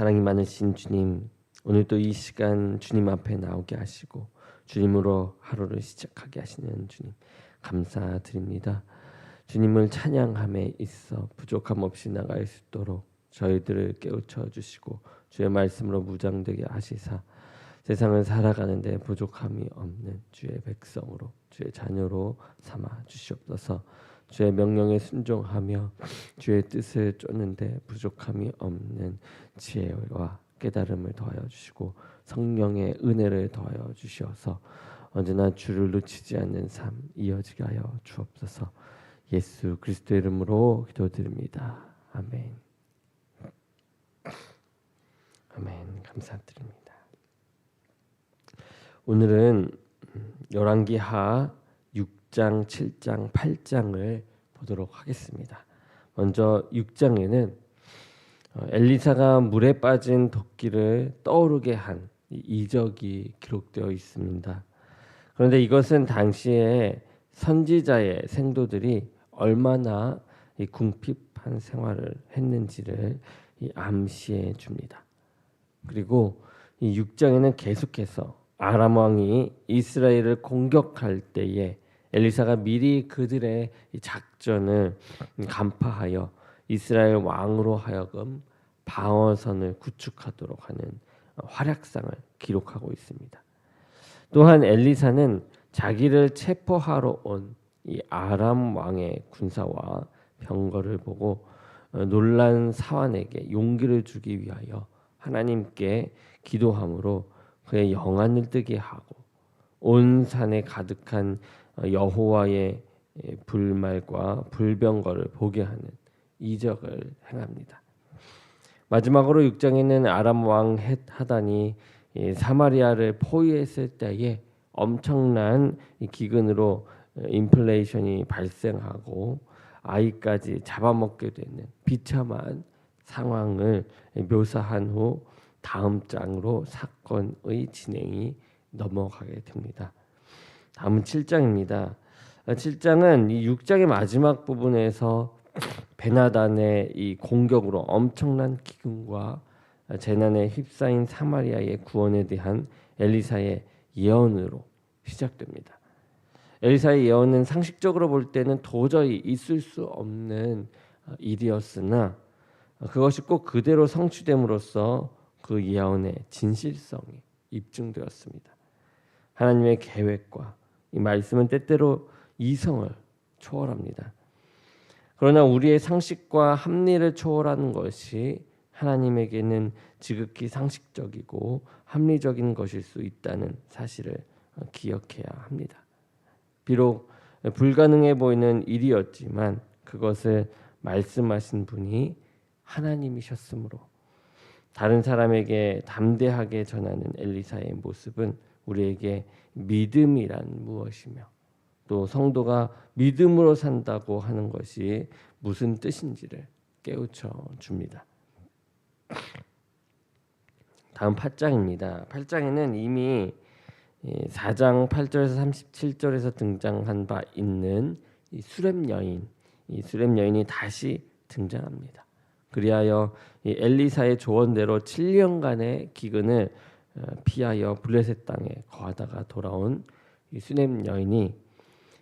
사랑이 많으신 주님, 오늘도 이 시간 주님 앞에 나오게 하시고 주님으로 하루를 시작하게 하시는 주님 감사드립니다. 주님을 찬양함에 있어 부족함 없이 나갈 수 있도록 저희들을 깨우쳐 주시고 주의 말씀으로 무장되게 하시사 세상을 살아가는데 부족함이 없는 주의 백성으로 주의 자녀로 삼아 주시옵소서. 주의 명령에 순종하며 주의 뜻을 쫓는데 부족함이 없는 지혜와 깨달음을 더하여 주시고 성령의 은혜를 더하여 주시어서 언제나 주를 놓치지 않는 삶 이어지게 하여 주옵소서. 예수 그리스도의 이름으로 기도드립니다. 아멘. 아멘. 감사드립니다. 오늘은 열왕기하 6장, 7장, 8장을 보도록 하겠습니다. 먼저 6장에는 엘리사가 물에 빠진 도끼를 떠오르게 한 이적이 기록되어 있습니다. 그런데 이것은 당시에 선지자의 생도들이 얼마나 궁핍한 생활을 했는지를 암시해 줍니다. 그리고 이 6장에는 계속해서 아람 왕이 이스라엘을 공격할 때에 엘리사가 미리 그들의 작전을 간파하여 이스라엘 왕으로 하여금 방어선을 구축하도록 하는 활약상을 기록하고 있습니다. 또한 엘리사는 자기를 체포하러 온 이 아람 왕의 군사와 병거를 보고 놀란 사환에게 용기를 주기 위하여 하나님께 기도함으로 그의 영안을 뜨게 하고 온 산에 가득한 여호와의 불말과 불병거를 보게 하는 이적을 행합니다. 마지막으로 6장에는 아람 왕 하단이 사마리아를 포위했을 때에 엄청난 기근으로 인플레이션이 발생하고 아이까지 잡아먹게 되는 비참한 상황을 묘사한 후 다음 장으로 사건의 진행이 넘어가게 됩니다. 다음은 7장입니다. 7장은 이 6장의 마지막 부분에서 베나단의 이 공격으로 엄청난 기근과 재난에 휩싸인 사마리아의 구원에 대한 엘리사의 예언으로 시작됩니다. 엘리사의 예언은 상식적으로 볼 때는 도저히 있을 수 없는 일이었으나 그것이 꼭 그대로 성취됨으로써 그 예언의 진실성이 입증되었습니다. 하나님의 계획과 이 말씀은 때때로 이성을 초월합니다. 그러나 우리의 상식과 합리를 초월하는 것이 하나님에게는 지극히 상식적이고 합리적인 것일 수 있다는 사실을 기억해야 합니다. 비록 불가능해 보이는 일이었지만 그것을 말씀하신 분이 하나님이셨으므로 다른 사람에게 담대하게 전하는 엘리사의 모습은 우리에게 믿음이란 무엇이며 또 성도가 믿음으로 산다고 하는 것이 무슨 뜻인지를 깨우쳐 줍니다. 다음 8장입니다. 8장에는 이미 4장 8절에서 37절에서 등장한 바 있는 이 수렙 여인이 다시 등장합니다. 그리하여 이 엘리사의 조언대로 7년간의 기근을 피하여 블레셋 땅에 거하다가 돌아온 이 수렙 여인이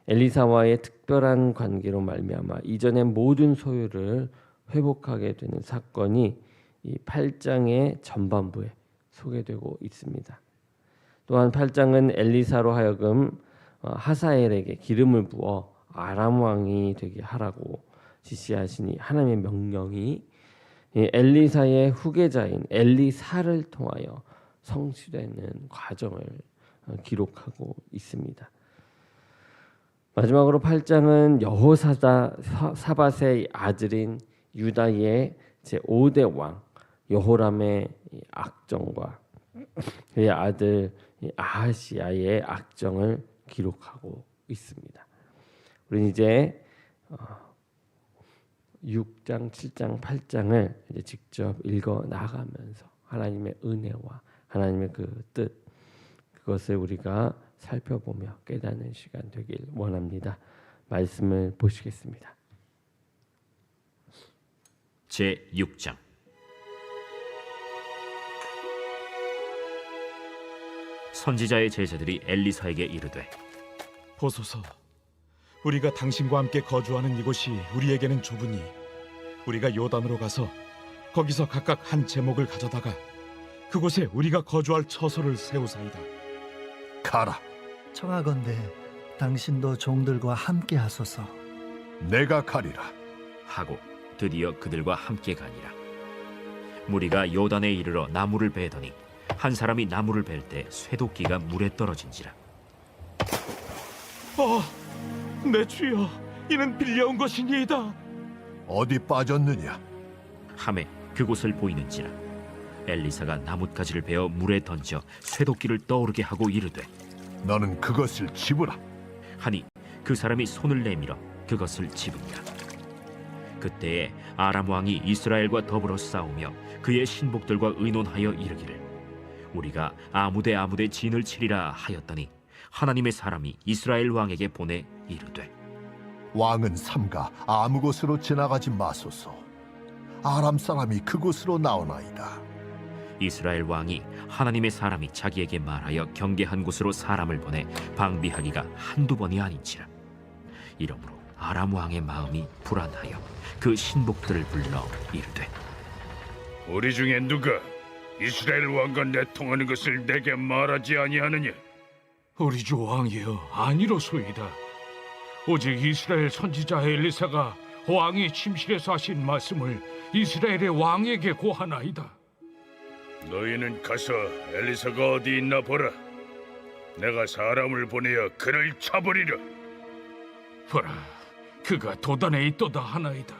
엘리사와의 특별한 관계로 말미암아 이전의 모든 소유를 회복하게 되는 사건이 이 8장의 전반부에 소개되고 있습니다. 또한 8장은 엘리사로 하여금 하사엘에게 기름을 부어 아람 왕이 되게 하라고 지시하시니 하나님의 명령이 엘리사의 후계자인 엘리사를 통하여 성취되는 과정을 기록하고 있습니다. 마지막으로 8장은 여호사밧의 아들인 유다의 제5대 왕 여호람의 악정과 그의 아들 아하시야의 악정을 기록하고 있습니다. 우리는 이제 6장, 7장, 8장을 이제 직접 읽어 나가면서 하나님의 은혜와 하나님의 그 뜻 그것을 우리가 살펴보며 깨닫는 시간 되길 원합니다. 말씀을 보시겠습니다. 제 6장 선지자의 제자들이 엘리사에게 이르되 보소서, 우리가 당신과 함께 거주하는 이곳이 우리에게는 좁으니 우리가 요단으로 가서 거기서 각각 한 제목을 가져다가 그곳에 우리가 거주할 처소를 세우사이다. 가라. 청하건대 당신도 종들과 함께 하소서. 내가 가리라. 하고 드디어 그들과 함께 가니라. 무리가 요단에 이르러 나무를 베더니 한 사람이 나무를 벨 때 쇠도끼가 물에 떨어진지라. 내 주여, 이는 빌려온 것이니이다. 어디 빠졌느냐? 함에 그곳을 보이는지라. 엘리사가 나뭇가지를 베어 물에 던져 쇠도끼를 떠오르게 하고 이르되 너는 그것을 집으라. 하니 그 사람이 손을 내밀어 그것을 집으니라. 그때에 아람 왕이 이스라엘과 더불어 싸우며 그의 신복들과 의논하여 이르기를 우리가 아무데 진을 치리라 하였더니 하나님의 사람이 이스라엘 왕에게 보내 이르되 왕은 삼가 아무 곳으로 지나가지 마소서. 아람 사람이 그곳으로 나오나이다. 이스라엘 왕이 하나님의 사람이 자기에게 말하여 경계한 곳으로 사람을 보내 방비하기가 한두 번이 아닌지라. 이러므로 아람 왕의 마음이 불안하여 그 신복들을 불러 이르되 우리 중에 누가 이스라엘 왕과 내통하는 것을 내게 말하지 아니하느냐? 우리 주 왕이여, 아니로소이다. 오직 이스라엘 선지자 엘리사가 왕이 침실에서 하신 말씀을 이스라엘의 왕에게 고하나이다. 너희는 가서 엘리사가 어디 있나 보라. 내가 사람을 보내어 그를 쳐버리라. 보라, 그가 도단에 있도다 하나이다.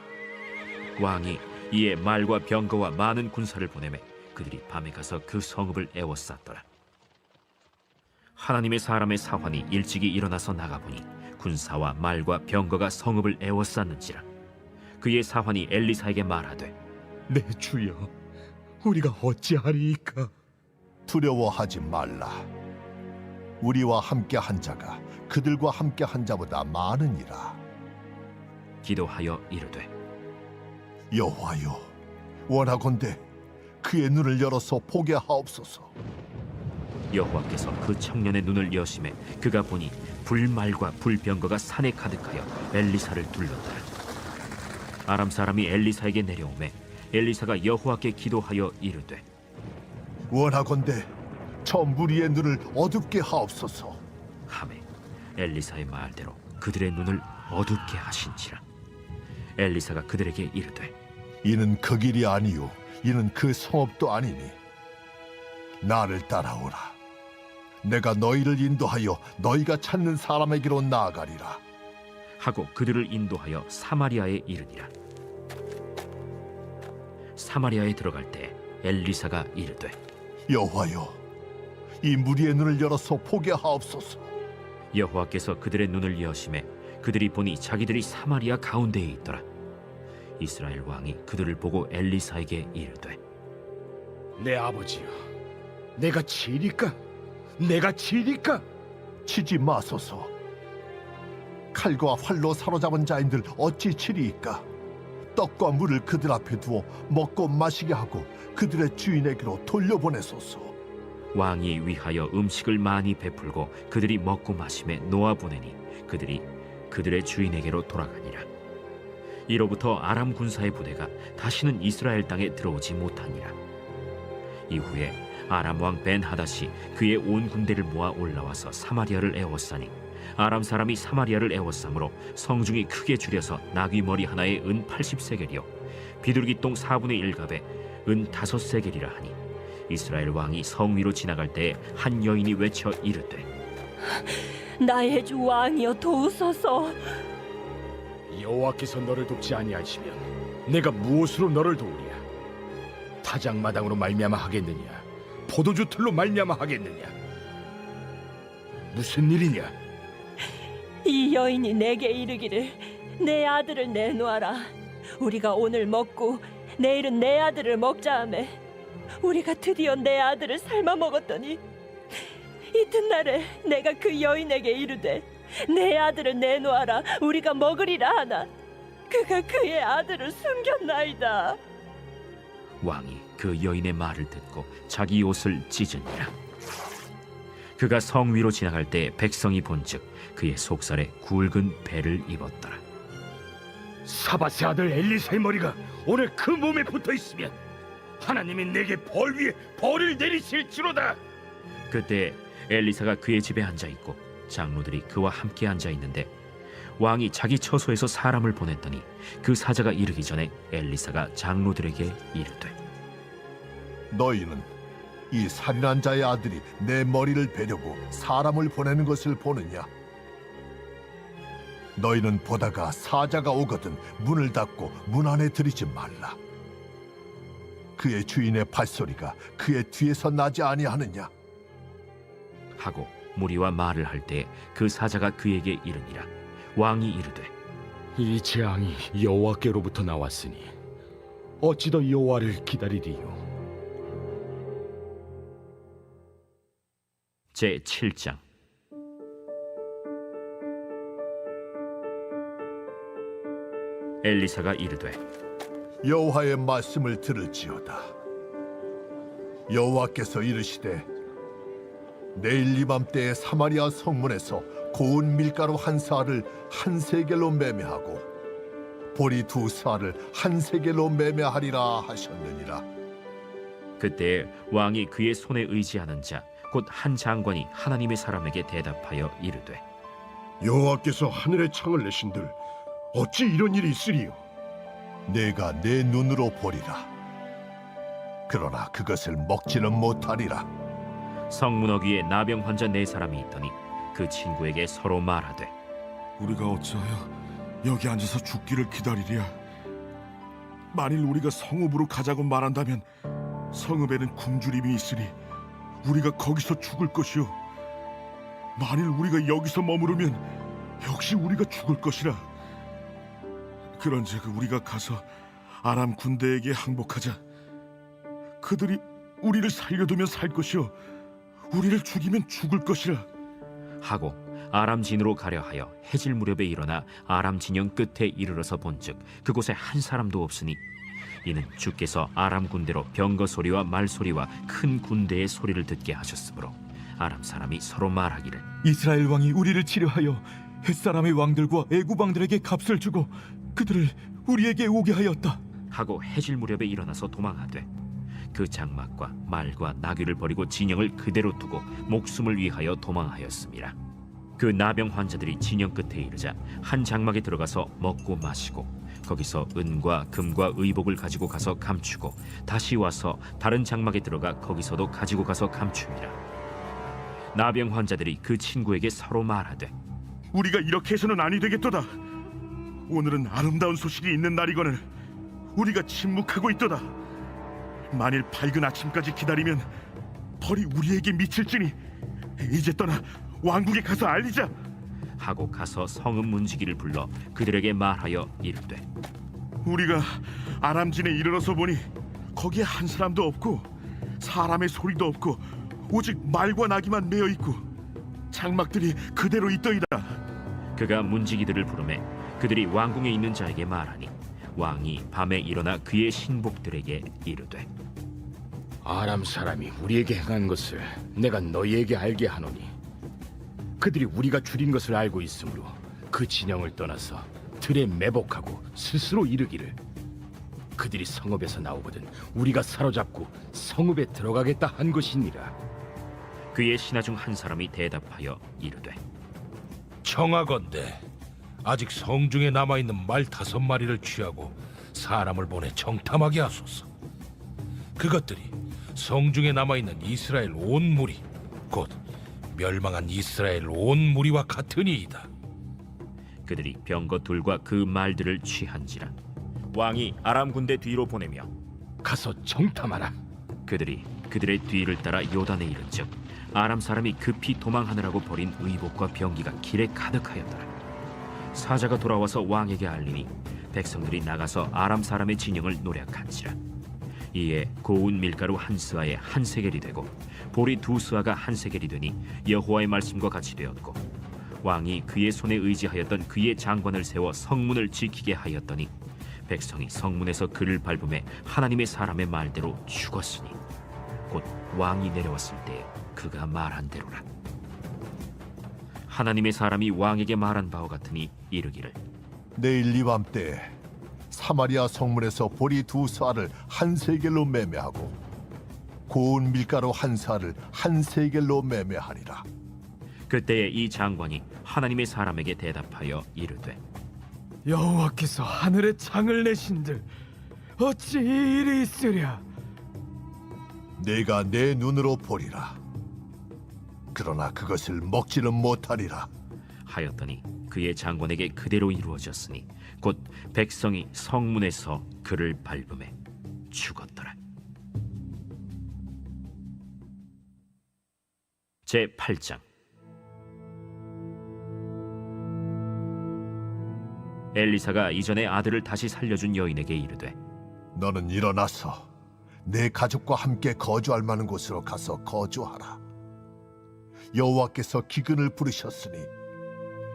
왕이 이에 말과 병거와 많은 군사를 보내매 그들이 밤에 가서 그 성읍을 에워쌌더라. 하나님의 사람의 사환이 일찍이 일어나서 나가보니 군사와 말과 병거가 성읍을 에워쌌는지라. 그의 사환이 엘리사에게 말하되 내 주여, 우리가 어찌하리이까? 두려워하지 말라. 우리와 함께 한 자가 그들과 함께 한 자보다 많으니라. 기도하여 이르되 여호와여, 원하건대 그의 눈을 열어서 보게 하옵소서. 여호와께서 그 청년의 눈을 여심해 그가 보니 불말과 불병거가 산에 가득하여 엘리사를 둘렀더라. 아람 사람이 엘리사에게 내려오매 엘리사가 여호와께 기도하여 이르되 원하건대 저 무리의 눈을 어둡게 하옵소서. 하매 엘리사의 말대로 그들의 눈을 어둡게 하신지라. 엘리사가 그들에게 이르되 이는 그 길이 아니요 이는 그 성읍도 아니니 나를 따라오라. 내가 너희를 인도하여 너희가 찾는 사람에게로 나아가리라. 하고 그들을 인도하여 사마리아에 이르니라. 사마리아에 들어갈 때 엘리사가 이르되 여호와여, 이 무리의 눈을 열어서 보게 하옵소서. 여호와께서 그들의 눈을 여심해 그들이 보니 자기들이 사마리아 가운데에 있더라. 이스라엘 왕이 그들을 보고 엘리사에게 이르되 내 아버지여, 내가 치리까? 내가 치리까? 치지 마소서. 칼과 활로 사로잡은 자인들 어찌 치리이까? 떡과 물을 그들 앞에 두어 먹고 마시게 하고 그들의 주인에게로 돌려보내소서. 왕이 위하여 음식을 많이 베풀고 그들이 먹고 마심에 놓아보내니 그들이 그들의 주인에게로 돌아가니라. 이로부터 아람 군사의 부대가 다시는 이스라엘 땅에 들어오지 못하니라. 이후에 아람 왕 벤하닷이 그의 온 군대를 모아 올라와서 사마리아를 에워싸니 아람 사람이 사마리아를 에워싸므로 성중이 크게 줄여서 나귀 머리 하나에 은 80세겔이요 비둘기 똥 4분의 1갑에 은 5세겔이라 하니 이스라엘 왕이 성 위로 지나갈 때에 한 여인이 외쳐 이르되 나의 주 왕이여 도우소서. 여호와께서 너를 돕지 아니하시면 내가 무엇으로 너를 도우랴? 타작마당으로 말미암아 하겠느냐? 포도주 틀로 말미암아 하겠느냐? 무슨 일이냐? 이 여인이 내게 이르기를 내 아들을 내놓아라. 우리가 오늘 먹고 내일은 내 아들을 먹자 하매 우리가 드디어 내 아들을 삶아 먹었더니 이튿날에 내가 그 여인에게 이르되 내 아들을 내놓아라. 우리가 먹으리라 하나 그가 그의 아들을 숨겼나이다. 왕이 그 여인의 말을 듣고 자기 옷을 찢으니라. 그가 성 위로 지나갈 때 백성이 본즉 그의 속살에 굵은 배를 입었더라. 사밧의 아들 엘리사의 머리가 오늘 그 몸에 붙어 있으면 하나님이 내게 벌 위에 벌을 내리실지로다. 그때 엘리사가 그의 집에 앉아 있고 장로들이 그와 함께 앉아 있는데 왕이 자기 처소에서 사람을 보냈더니 그 사자가 이르기 전에 엘리사가 장로들에게 이르되 너희는 이 살인한 자의 아들이 내 머리를 베려고 사람을 보내는 것을 보느냐? 너희는 보다가 사자가 오거든 문을 닫고 문 안에 들이지 말라. 그의 주인의 발소리가 그의 뒤에서 나지 아니하느냐? 하고 무리와 말을 할 때 그 사자가 그에게 이르니라. 왕이 이르되 이 재앙이 여호와께로부터 나왔으니 어찌 더 여호와를 기다리리요? 제7장. 엘리사가 이르되 여호와의 말씀을 들을지어다. 여호와께서 이르시되 내일 이맘때에 사마리아 성문에서 고운 밀가루 한 사를 한 세겔로 매매하고 보리 두 사를 한 세겔로 매매하리라 하셨느니라. 그때 왕이 그의 손에 의지하는 자 곧 한 장관이 하나님의 사람에게 대답하여 이르되 여호와께서 하늘의 창을 내신들 어찌 이런 일이 있으리요? 내가 내 눈으로 보리라. 그러나 그것을 먹지는 못하리라. 성문어 위에 나병 환자 4사람이 있더니 그 친구에게 서로 말하되 우리가 어찌하여 여기 앉아서 죽기를 기다리랴? 만일 우리가 성읍으로 가자고 말한다면 성읍에는 굶주림이 있으니 우리가 거기서 죽을 것이요, 만일 우리가 여기서 머무르면 역시 우리가 죽을 것이라. 그런즉 우리가 가서 아람 군대에게 항복하자. 그들이 우리를 살려두면 살 것이요 우리를 죽이면 죽을 것이라. 하고 아람 진으로 가려 하여 해질 무렵에 일어나 아람 진영 끝에 이르러서 본즉 그곳에 한 사람도 없으니 이는 주께서 아람 군대로 병거 소리와 말 소리와 큰 군대의 소리를 듣게 하셨으므로 아람 사람이 서로 말하기를 이스라엘 왕이 우리를 치료하여 햇사람의 왕들과 애굽 왕들에게 값을 주고 그들을 우리에게 오게 하였다 하고 해질 무렵에 일어나서 도망하되 그 장막과 말과 나귀를 버리고 진영을 그대로 두고 목숨을 위하여 도망하였습니다. 그 나병 환자들이 진영 끝에 이르자 한 장막에 들어가서 먹고 마시고 거기서 은과 금과 의복을 가지고 가서 감추고 다시 와서 다른 장막에 들어가 거기서도 가지고 가서 감춥니다. 나병 환자들이 그 친구에게 서로 말하되 우리가 이렇게 해서는 아니 되겠도다. 오늘은 아름다운 소식이 있는 날이거늘 우리가 침묵하고 있도다. 만일 밝은 아침까지 기다리면 벌이 우리에게 미칠지니 이제 떠나 왕국에 가서 알리자. 하고 가서 성읍 문지기를 불러 그들에게 말하여 이르되 우리가 아람진에 이르러서 보니 거기에 한 사람도 없고 사람의 소리도 없고 오직 말과 나귀만 메어 있고 장막들이 그대로 있더이다. 그가 문지기들을 부르매 그들이 왕궁에 있는 자에게 말하니 왕이 밤에 일어나 그의 신복들에게 이르되 아람 사람이 우리에게 행한 것을 내가 너희에게 알게 하노니 그들이 우리가 줄인 것을 알고 있으므로 그 진영을 떠나서 들에 매복하고 스스로 이르기를 그들이 성읍에서 나오거든 우리가 사로잡고 성읍에 들어가겠다 한 것이니라. 그의 신하 중 한 사람이 대답하여 이르되 청하건대 아직 성중에 남아있는 말 5마리를 취하고 사람을 보내 정탐하게 하소서. 그것들이 성중에 남아있는 이스라엘 온 무리 곧 멸망한 이스라엘 온 무리와 같으니이다. 그들이 병거 둘과 그 말들을 취한지라 왕이 아람 군대 뒤로 보내며 가서 정탐하라. 그들이 그들의 뒤를 따라 요단에 이른즉 아람 사람이 급히 도망하느라고 버린 의복과 병기가 길에 가득하였더라. 사자가 돌아와서 왕에게 알리니 백성들이 나가서 아람 사람의 진영을 노략한지라. 이에 고운 밀가루 한 스아에 한 세겔이 되고 보리 2스아가 한 세겔이 되니 여호와의 말씀과 같이 되었고 왕이 그의 손에 의지하였던 그의 장관을 세워 성문을 지키게 하였더니 백성이 성문에서 그를 밟음에 하나님의 사람의 말대로 죽었으니 곧 왕이 내려왔을 때 그가 말한 대로라. 하나님의 사람이 왕에게 말한 바와 같으니 이르기를 내일 이밤때 사마리아 성문에서 보리 2쌀을 한 세겔로 매매하고 고운 밀가루 1쌀을 한 세겔로 매매하리라. 그때에 이 장관이 하나님의 사람에게 대답하여 이르되 여호와께서 하늘에 창을 내신들 어찌 이 일이 있으랴? 내가 내 눈으로 보리라. 그러나 그것을 먹지는 못하리라. 하였더니 그의 장관에게 그대로 이루어졌으니 곧 백성이 성문에서 그를 밟음에 죽었더라. 제 8장. 엘리사가 이전에 아들을 다시 살려준 여인에게 이르되 너는 일어나서 내 가족과 함께 거주할 만한 곳으로 가서 거주하라. 여호와께서 기근을 부르셨으니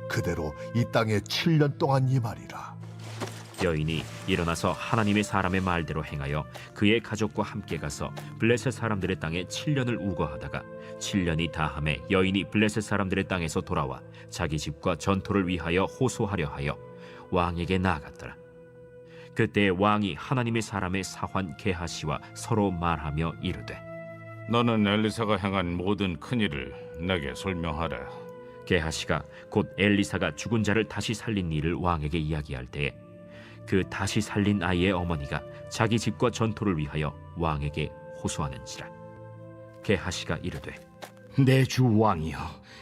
그대로 이 땅에 7년 동안 임하리라. 여인이 일어나서 하나님의 사람의 말대로 행하여 그의 가족과 함께 가서 블레셋 사람들의 땅에 7년을 우거하다가 7년이 다함에 여인이 블레셋 사람들의 땅에서 돌아와 자기 집과 전토를 위하여 호소하려 하여 왕에게 나아갔더라. 그때 왕이 하나님의 사람의 사환 게하시와 서로 말하며 이르되 너는 엘리사가 행한 모든 큰일을 내게 설명하라. 게하시가 곧 엘리사가 죽은 자를 다시 살린 일을 왕에게 이야기할 때에 그 다시 살린 아이의 어머니가 자기 집과 전토를 위하여 왕에게 호소하는지라. 게하시가 이르되 내 주 왕이여,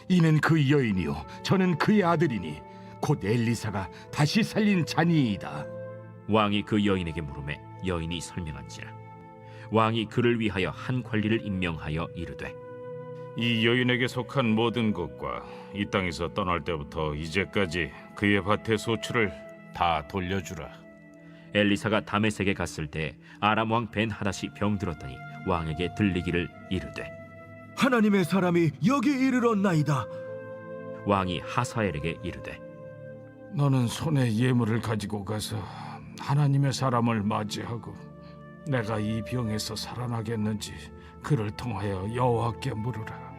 이는 그 여인이요 저는 그의 아들이니 곧 엘리사가 다시 살린 자니이다. 왕이 그 여인에게 물으매 여인이 설명한지라. 왕이 그를 위하여 한 관리를 임명하여 이르되 이 여인에게 속한 모든 것과 이 땅에서 떠날 때부터 이제까지 그의 밭의 소출을 다 돌려주라. 엘리사가 다메섹에 갔을 때 아람 왕 벤하닷이 병들었더니 왕에게 들리기를 이르되 하나님의 사람이 여기 이르렀나이다. 왕이 하사엘에게 이르되 너는 손에 예물을 가지고 가서 하나님의 사람을 맞이하고 내가 이 병에서 살아나겠는지 그를 통하여 여호와께 물으라.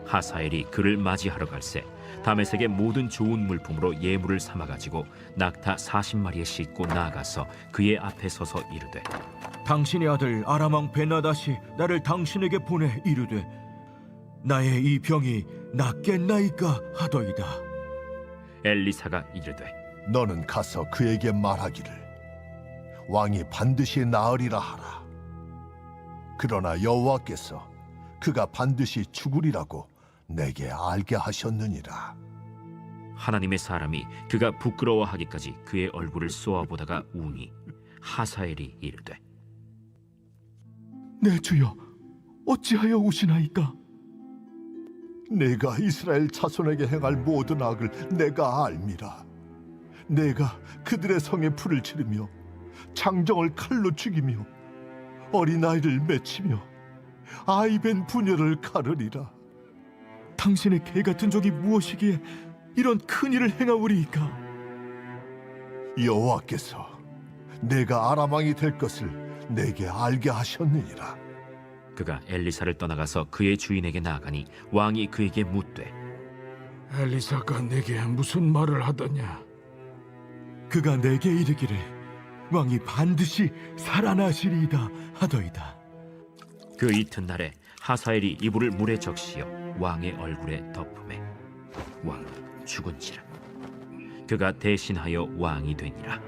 하사엘이 그를 맞이하러 갈새 다메섹의 모든 좋은 물품으로 예물을 삼아가지고 낙타 40마리에 싣고 나아가서 그의 앞에 서서 이르되 당신의 아들 아람 왕 베나닷이 나를 당신에게 보내 이르되 나의 이 병이 낫겠나이까 하더이다. 엘리사가 이르되 너는 가서 그에게 말하기를 왕이 반드시 나으리라 하라. 그러나 여호와께서 그가 반드시 죽으리라고 내게 알게 하셨느니라. 하나님의 사람이 그가 부끄러워하기까지 그의 얼굴을 쏘아보다가 우니 하사엘이 이르되 내 주여, 어찌하여 우시나이까? 내가 이스라엘 자손에게 행할 모든 악을 내가 알미라. 내가 그들의 성에 불을 지르며 장정을 칼로 죽이며 어린아이를 맺히며 아이벤 부녀를 가르리라. 당신의 개 같은 적이 무엇이기에 이런 큰 일을 행하오리이까? 여호와께서 내가 아람 왕이 될 것을 내게 알게 하셨느니라. 그가 엘리사를 떠나가서 그의 주인에게 나아가니 왕이 그에게 묻되 엘리사가 내게 무슨 말을 하더냐? 그가 내게 이르기를 왕이 반드시 살아나시리이다 하더이다. 그 이튿날에 하사엘이 이불을 물에 적시어 왕의 얼굴에 덮음에 왕은 죽은지라. 그가 대신하여 왕이 되니라.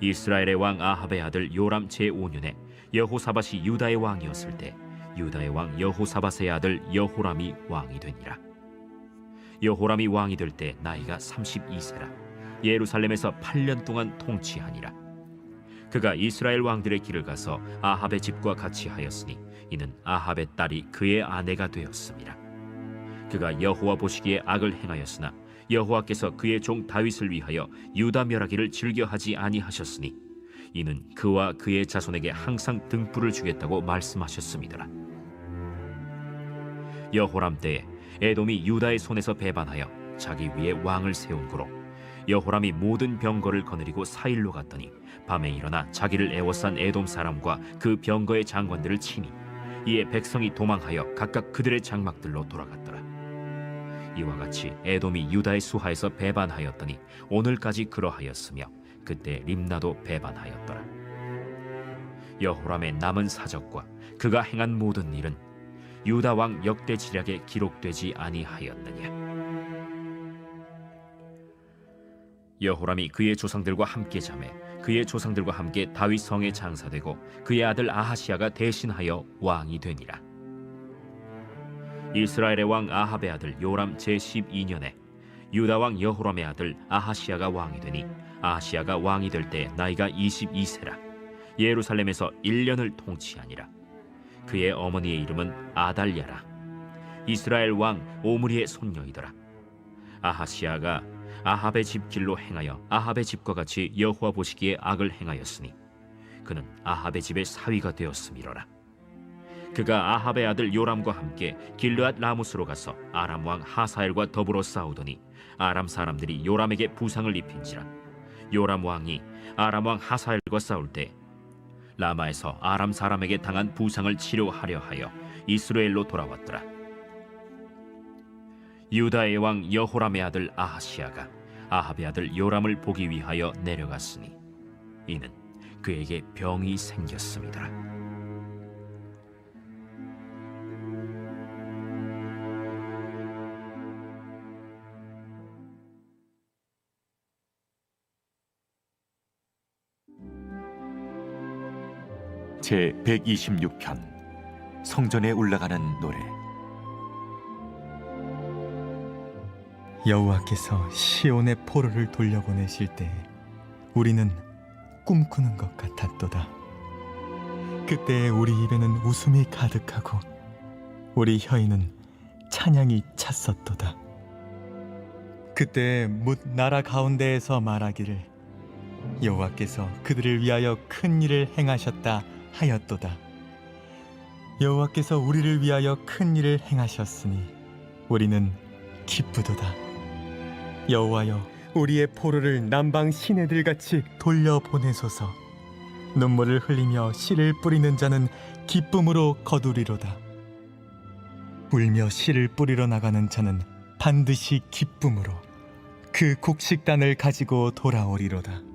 이스라엘의 왕 아합의 아들 요람 제5년에 여호사밧이 유다의 왕이었을 때 유다의 왕 여호사밧의 아들 여호람이 왕이 되니라. 여호람이 왕이 될 때 나이가 32세라 예루살렘에서 8년 동안 통치하니라. 그가 이스라엘 왕들의 길을 가서 아합의 집과 같이 하였으니 이는 아합의 딸이 그의 아내가 되었습니다. 그가 여호와 보시기에 악을 행하였으나 여호와께서 그의 종 다윗을 위하여 유다 멸하기를 즐겨하지 아니하셨으니 이는 그와 그의 자손에게 항상 등불을 주겠다고 말씀하셨음이더라. 여호람 때에 에돔이 유다의 손에서 배반하여 자기 위에 왕을 세운 고로 여호람이 모든 병거를 거느리고 사일로 갔더니 밤에 일어나 자기를 애워싼 에돔 사람과 그 병거의 장관들을 치니 이에 백성이 도망하여 각각 그들의 장막들로 돌아갔더라. 이와 같이 에돔이 유다의 수하에서 배반하였더니 오늘까지 그러하였으며 그때 림나도 배반하였더라. 여호람의 남은 사적과 그가 행한 모든 일은 유다 왕 역대지략에 기록되지 아니하였느냐. 여호람이 그의 조상들과 함께 자매 그의 조상들과 함께 다윗 성에 장사되고 그의 아들 아하시야가 대신하여 왕이 되니라. 이스라엘의 왕 아합의 아들 요람 제12년에 유다 왕 여호람의 아들 아하시야가 왕이 되니 아하시야가 왕이 될 때 나이가 22세라. 예루살렘에서 1년을 통치하니라. 그의 어머니의 이름은 아달랴라. 이스라엘 왕 오므리의 손녀이더라. 아하시야가 아합의 집 길로 행하여 아합의 집과 같이 여호와 보시기에 악을 행하였으니 그는 아합의 집의 사위가 되었음이로라. 그가 아합의 아들 요람과 함께 길르앗 라무스로 가서 아람 왕 하사엘과 더불어 싸우더니 아람 사람들이 요람에게 부상을 입힌지라. 요람 왕이 아람 왕 하사엘과 싸울 때 라마에서 아람 사람에게 당한 부상을 치료하려 하여 이스라엘로 돌아왔더라. 유다의 왕 여호람의 아들 아하시야가 아합의 아들 요람을 보기 위하여 내려갔으니 이는 그에게 병이 생겼습니다. 제 126편 성전에 올라가는 노래. 여호와께서 시온의 포로를 돌려보내실 때 우리는 꿈꾸는 것 같았도다. 그때 우리 입에는 웃음이 가득하고 우리 혀에는 찬양이 찼었도다. 그때 뭇 나라 가운데에서 말하기를 여호와께서 그들을 위하여 큰 일을 행하셨다 하였도다. 여호와께서 우리를 위하여 큰 일을 행하셨으니 우리는 기쁘도다. 여호와여, 우리의 포로를 남방 시내들같이 돌려보내소서. 눈물을 흘리며 씨를 뿌리는 자는 기쁨으로 거두리로다. 울며 씨를 뿌리러 나가는 자는 반드시 기쁨으로 그 곡식단을 가지고 돌아오리로다.